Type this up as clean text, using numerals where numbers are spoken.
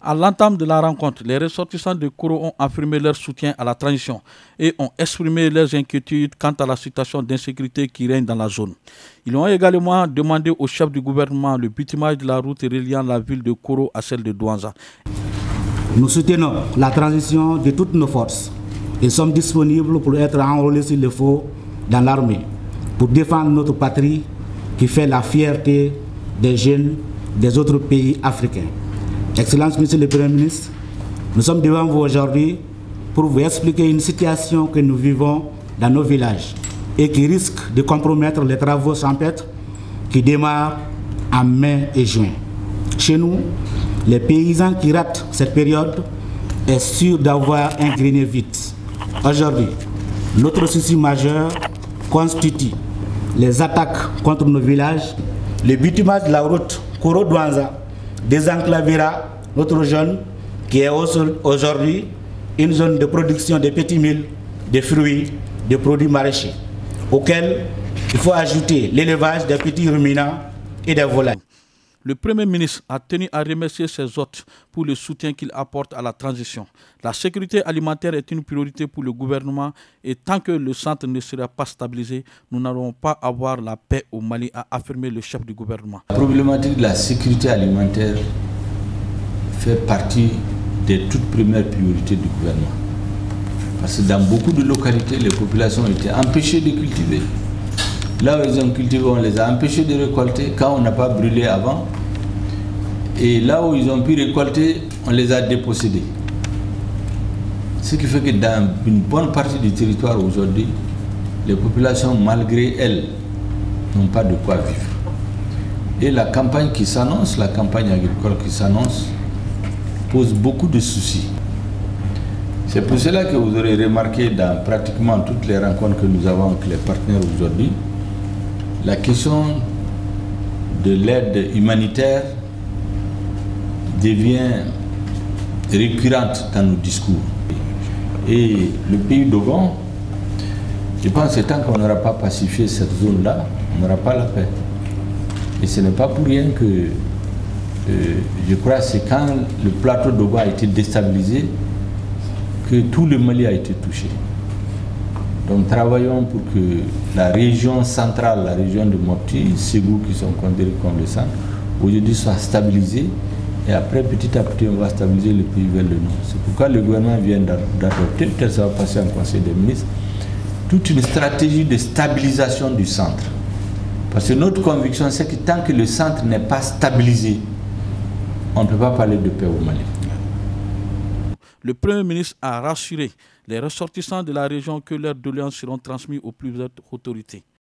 À l'entame de la rencontre, les ressortissants de Koro ont affirmé leur soutien à la transition et ont exprimé leurs inquiétudes quant à la situation d'insécurité qui règne dans la zone. Ils ont également demandé au chef du gouvernement le bitumage de la route reliant la ville de Koro à celle de Douanza. Nous soutenons la transition de toutes nos forces et sommes disponibles pour être enrôlés s'il le faut dans l'armée, pour défendre notre patrie qui fait la fierté des jeunes des autres pays africains. Excellence, Monsieur le Premier ministre, nous sommes devant vous aujourd'hui pour vous expliquer une situation que nous vivons dans nos villages et qui risque de compromettre les travaux champêtres qui démarrent en mai et juin. Chez nous, les paysans qui ratent cette période est sûr d'avoir un grenier vide. Aujourd'hui, notre souci majeur constitue les attaques contre nos villages. Le bitumage de la route Koro-Douanza désenclavera notre zone qui est aujourd'hui une zone de production de petits milles, de fruits, de produits maraîchers, auxquels il faut ajouter l'élevage des petits ruminants et des volailles. Le Premier ministre a tenu à remercier ses hôtes pour le soutien qu'ils apportent à la transition. La sécurité alimentaire est une priorité pour le gouvernement et tant que le centre ne sera pas stabilisé, nous n'allons pas avoir la paix au Mali, a affirmé le chef du gouvernement. La problématique de la sécurité alimentaire fait partie des toutes premières priorités du gouvernement. Parce que dans beaucoup de localités, les populations étaient empêchées de cultiver. Là où ils ont cultivé, on les a empêchés de récolter quand on n'a pas brûlé avant. Et là où ils ont pu récolter, on les a dépossédés. Ce qui fait que dans une bonne partie du territoire aujourd'hui, les populations, malgré elles, n'ont pas de quoi vivre. Et la campagne qui s'annonce, la campagne agricole qui s'annonce, pose beaucoup de soucis. C'est pour cela que vous aurez remarqué dans pratiquement toutes les rencontres que nous avons avec les partenaires aujourd'hui, la question de l'aide humanitaire devient récurrente dans nos discours. Et le pays d'Ogon, je pense que tant qu'on n'aura pas pacifié cette zone-là, on n'aura pas la paix. Et ce n'est pas pour rien que, je crois que c'est quand le plateau d'Ogon a été déstabilisé que tout le Mali a été touché. Donc travaillons pour que la région centrale, la région de Mopti, Ségou qui sont considérés comme le centre, aujourd'hui soit stabilisée et après petit à petit on va stabiliser le pays vers le nord. C'est pourquoi le gouvernement vient d'adopter, peut-être ça va passer en conseil des ministres, toute une stratégie de stabilisation du centre. Parce que notre conviction c'est que tant que le centre n'est pas stabilisé, on ne peut pas parler de paix au Mali. Le Premier ministre a rassuré les ressortissants de la région que leurs doléances seront transmises aux plus hautes autorités.